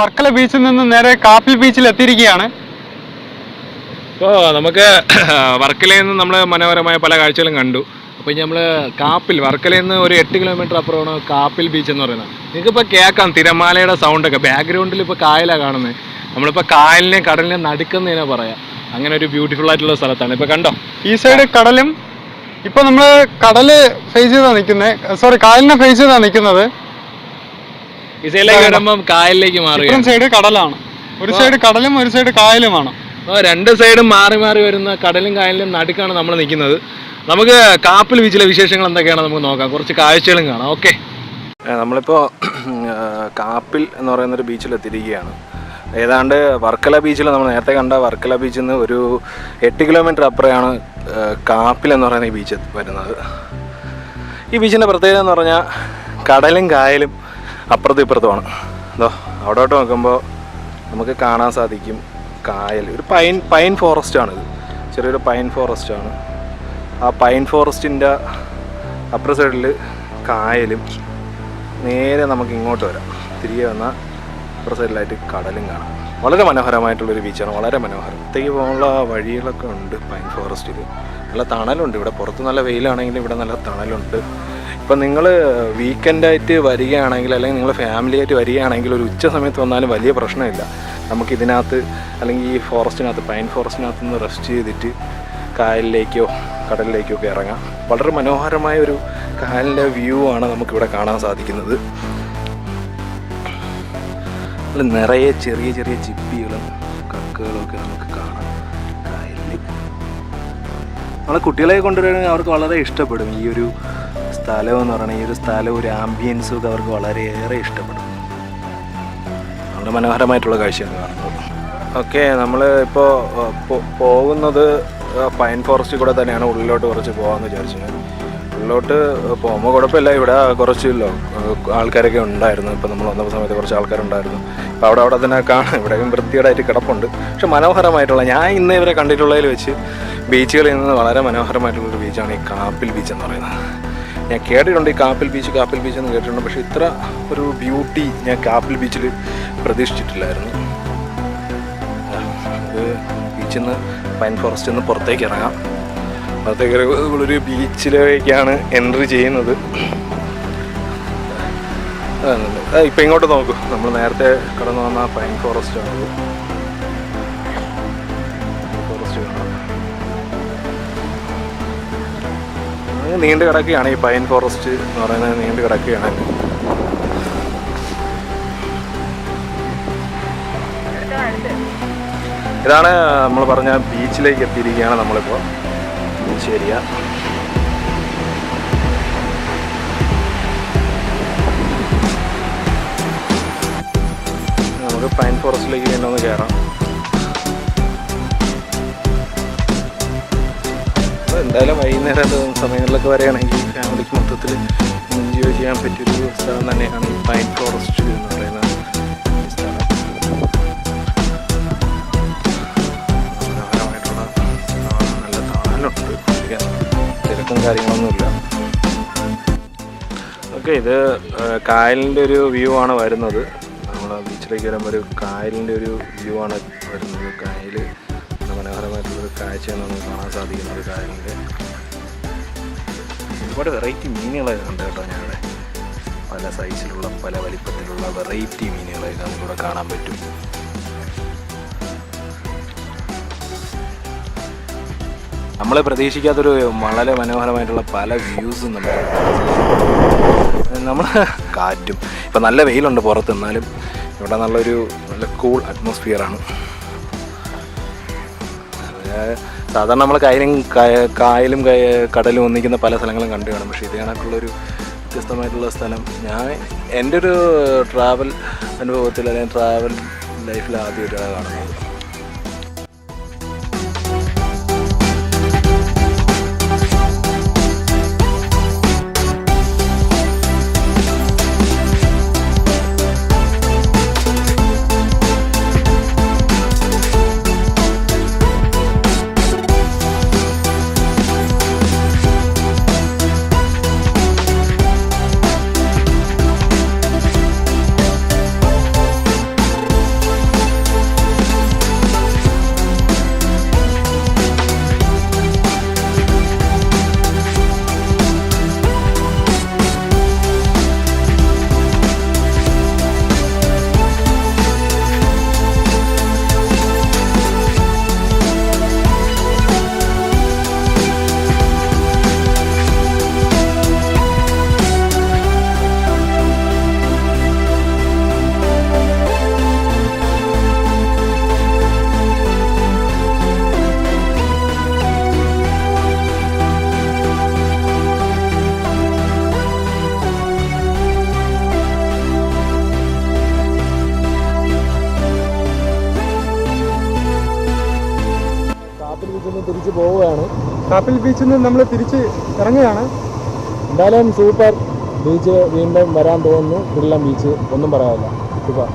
വർക്കല ബീച്ചിൽ നിന്ന് നേരെ കാപ്പിൽ ബീച്ചിൽ എത്തിയിരിക്കുകയാണ്. ഇപ്പോൾ നമുക്ക് വർക്കലയിൽ നിന്ന് നമ്മൾ മനോഹരമായ പല കാഴ്ചകളും കണ്ടു. അപ്പോൾ നമ്മൾ വർക്കലയിൽ നിന്ന് ഒരു 8 കിലോമീറ്റർ അപ്പുറമാണ് കാപ്പിൽ ബീച്ച് എന്ന് പറയുന്നത്. നിങ്ങൾക്കിപ്പോൾ കേൾക്കാം തിരമാലയുടെ സൗണ്ടൊക്കെ. ബാക്ക്ഗ്രൗണ്ടിൽ ഇപ്പോൾ കായലാണ് കാണുന്നത്. നമ്മളിപ്പോൾ കായലിനെയും കടലിനെയും നടുക്കുന്നതിനെ പറയാം. അങ്ങനെ ഒരു ബ്യൂട്ടിഫുൾ ആയിട്ടുള്ള സ്ഥലത്താണ്. ഇപ്പോൾ കണ്ടോ, ഈ സൈഡ് കടലും, ഇപ്പോൾ നമ്മൾ കടല് ഫേസ് ചെയ്താണ് നിൽക്കുന്നത്, കായലിനെ ഫേസ് ചെയ്താണ് നിൽക്കുന്നത്. ഈ സൈഡിലേക്ക് വരുമ്പം കായലിലേക്ക് മാറി. സൈഡ് കടലാണ്, ഒരു സൈഡ് കടലും ഒരു സൈഡ് കായലുമാണ്. അപ്പോൾ 2 സൈഡും മാറി മാറി വരുന്ന കടലും കായലിലും നടുക്കാണ് നമ്മൾ നിൽക്കുന്നത്. നമുക്ക് കാപ്പിൽ ബീച്ചിലെ വിശേഷങ്ങൾ എന്തൊക്കെയാണ് നമുക്ക് നോക്കാം, കുറച്ച് കാഴ്ചകളും കാണാം. ഓക്കെ, നമ്മളിപ്പോൾ കാപ്പിൽ എന്ന് പറയുന്നൊരു ബീച്ചിലെത്തിയിരിക്കുകയാണ്. ഏതാണ്ട് വർക്കല ബീച്ചിൽ നമ്മൾ നേരത്തെ കണ്ട വർക്കല ബീച്ചിൽ നിന്ന് ഒരു 8 കിലോമീറ്റർ അപ്പുറമാണ് കാപ്പിൽ എന്ന് പറയുന്ന ഈ ബീച്ച് വരുന്നത്. ഈ ബീച്ചിൻ്റെ പ്രത്യേകത എന്ന് പറഞ്ഞാൽ കടലും കായലും അപ്പുറത്തും ഇപ്പുറത്തുമാണ്. അതോ അവിടോട്ട് നോക്കുമ്പോൾ നമുക്ക് കാണാൻ സാധിക്കും കായൽ. ഒരു പൈൻ ഫോറസ്റ്റാണിത്, ചെറിയൊരു പൈൻ ഫോറസ്റ്റാണ്. ആ പൈൻ ഫോറസ്റ്റിൻ്റെ അപ്പുറ സൈഡിൽ കായലും, നേരെ നമുക്ക് ഇങ്ങോട്ട് വരാം. തിരികെ വന്നാൽ അപ്പുറ സൈഡിലായിട്ട് കടലും കാണാം. വളരെ മനോഹരമായിട്ടുള്ളൊരു ബീച്ചാണ്, വളരെ മനോഹരം. അത്തേക്ക് പോകാനുള്ള വഴികളൊക്കെ ഉണ്ട് പൈൻ ഫോറസ്റ്റിൽ. നല്ല തണലുണ്ട് ഇവിടെ. പുറത്ത് നല്ല വെയിലാണെങ്കിലും ഇവിടെ നല്ല തണലുണ്ട്. ഇപ്പം നിങ്ങൾ വീക്കെൻഡായിട്ട് വരികയാണെങ്കിൽ, അല്ലെങ്കിൽ നിങ്ങൾ ഫാമിലി ആയിട്ട് വരികയാണെങ്കിൽ ഒരു ഉച്ച സമയത്ത് വന്നാലും വലിയ പ്രശ്നമില്ല. നമുക്കിതിനകത്ത് അല്ലെങ്കിൽ ഈ ഫോറസ്റ്റിനകത്ത്, പൈൻ ഫോറസ്റ്റിനകത്ത് നിന്ന് റെസ്റ്റ് ചെയ്തിട്ട് കായലിലേക്കോ കടലിലേക്കോ ഒക്കെ ഇറങ്ങാം. വളരെ മനോഹരമായ ഒരു കായലിൻ്റെ വ്യൂ ആണ് നമുക്കിവിടെ കാണാൻ സാധിക്കുന്നത്. നിറയെ ചെറിയ ചെറിയ ചിപ്പികളും കക്കകളും ഒക്കെ നമുക്ക് കാണാം കായലിൽ. നമ്മളെ കുട്ടികളെ കൊണ്ടുവരികയാണെങ്കിൽ അവർക്ക് വളരെ ഇഷ്ടപ്പെടും ഈ ഒരു സ്ഥലം എന്ന് പറയുന്നത്. ഈ ഒരു സ്ഥലവും ഒരു ആംബിയൻസും ഒക്കെ അവർക്ക് വളരെയേറെ ഇഷ്ടപ്പെടും. വളരെ മനോഹരമായിട്ടുള്ള കാഴ്ചയാണ് കാണുന്നത്. ഓക്കെ, നമ്മൾ ഇപ്പോൾ പോകുന്നത് പൈൻ ഫോറസ്റ്റിൽ കൂടെ തന്നെയാണ്. ഉള്ളിലോട്ട് കുറച്ച് പോകാമെന്ന് വിചാരിച്ചു. ഉള്ളിലോട്ട് പോകുമ്പോൾ കുഴപ്പമില്ല, ഇവിടെ കുറച്ച് ആൾക്കാരൊക്കെ ഉണ്ടായിരുന്നു. ഇപ്പോൾ നമ്മൾ വന്ന സമയത്ത് കുറച്ച് ആൾക്കാരുണ്ടായിരുന്നു. അപ്പോൾ അവിടെ തന്നെ കാണാം. ഇവിടെ വൃത്തികേടായിട്ട് കിടപ്പുണ്ട്. പക്ഷെ മനോഹരമായിട്ടുള്ള, ഞാൻ ഇന്ന് ഇവരെ കണ്ടിട്ടുള്ളതിൽ വെച്ച് ബീച്ചുകളിൽ നിന്ന് വളരെ മനോഹരമായിട്ടുള്ളൊരു ബീച്ചാണ് ഈ കാപ്പിൽ ബീച്ച് എന്ന് പറയുന്നത്. ഞാൻ കേട്ടിട്ടുണ്ട് ഈ കാപ്പിൽ ബീച്ച് എന്ന് കേട്ടിട്ടുണ്ട്. പക്ഷേ ഇത്ര ഒരു ബ്യൂട്ടി ഞാൻ കാപ്പിൽ ബീച്ചിൽ പ്രതീക്ഷിച്ചിട്ടില്ലായിരുന്നു. ഇത് ബീച്ചിൽ നിന്ന് പൈൻ ഫോറസ്റ്റിൽ നിന്ന് പുറത്തേക്ക് ഇറങ്ങാം. പുറത്തേക്ക് ഒരു ബീച്ചിലേക്കാണ് എൻട്രി ചെയ്യുന്നത്. ഇപ്പം ഇങ്ങോട്ട് നോക്കൂ, നമ്മൾ നേരത്തെ കടന്നു വന്ന പൈൻ ഫോറസ്റ്റാണത്. ഫോറസ്റ്റ് കാണാം, നീണ്ടു കിടക്കുകയാണ് ഈ പൈൻ ഫോറസ്റ്റ് എന്ന് പറയുന്നത്. നീണ്ടു കിടക്കുകയാണ്. ഇതാണ് നമ്മൾ പറഞ്ഞ ബീച്ചിലേക്ക് എത്തിയിരിക്കുകയാണ് നമ്മളിപ്പോൾ. ശരിയാ, നമുക്ക് പൈൻ ഫോറസ്റ്റിലേക്ക് തന്നെ ഒന്ന് കയറാം. എന്തായാലും വൈകുന്നേരം സമയങ്ങളിലൊക്കെ വരികയാണെങ്കിൽ ഫാമിലിക്ക് മൊത്തത്തിൽ എൻജോയ് ചെയ്യാൻ പറ്റിയൊരു സ്ഥലം തന്നെയാണ് ഈ പൈൻ ഫോറസ്റ്റ് എന്ന് പറയുന്നത് സ്ഥലം. മനോഹരമായിട്ടുള്ള നല്ല തണലുണ്ട്, തിരക്കും കാര്യങ്ങളൊന്നുമില്ല. ഓക്കെ, ഇത് കായലിൻ്റെ ഒരു വ്യൂ ആണ് വരുന്നത്. നമ്മൾ ബീച്ചിലേക്ക് വരുമ്പോൾ ഒരു കായലിൻ്റെ ഒരു വ്യൂ ആണ് വരുന്നത്. കായൽ മനോഹരമായിട്ടുള്ളൊരു കാഴ്ചയാണ് നമുക്ക് കാണാൻ സാധിക്കുന്നത്. കായലിൻ്റെ ഒരുപാട് വെറൈറ്റി മീനുകളൊക്കെ ഉണ്ട് കേട്ടോ. ഞങ്ങളുടെ പല സൈസിലുള്ള പല വലിപ്പത്തിലുള്ള വെറൈറ്റി മീനുകളൊക്കെ നമുക്കിവിടെ കാണാൻ പറ്റും. നമ്മൾ പ്രതീക്ഷിക്കാത്തൊരു വളരെ മനോഹരമായിട്ടുള്ള പല വ്യൂസും നമ്മൾ കാറ്റും. ഇപ്പം നല്ല വെയിലുണ്ട് പുറത്ത്, എന്നാലും ഇവിടെ നല്ല കൂൾ അറ്റ്മോസ്ഫിയറാണ്. സാധാരണ നമ്മൾ കായലും കടലും ഒന്നിക്കുന്ന പല സ്ഥലങ്ങളും കണ്ടു കാണും. പക്ഷേ ഇത് കണക്കുള്ളൊരു വ്യത്യസ്തമായിട്ടുള്ള സ്ഥലം ഞാൻ എൻ്റെ ഒരു ട്രാവൽ അനുഭവത്തിൽ അല്ലെങ്കിൽ ട്രാവൽ ലൈഫിൽ ആദ്യമായിട്ടാണ് കാണുന്നത്. കാപ്പിൽ ബീച്ചിൽ നിന്ന് തിരിച്ച് പോവുകയാണ്. കാപ്പിൽ ബീച്ചിൽ നിന്ന് നമ്മൾ തിരിച്ച് ഇറങ്ങുകയാണ്. എന്തായാലും സൂപ്പർ ബീച്ച്, വീണ്ടും വരാൻ തോന്നുന്നു. കൊല്ലം ബീച്ച് ഒന്നും പറയാനില്ല, സൂപ്പർ.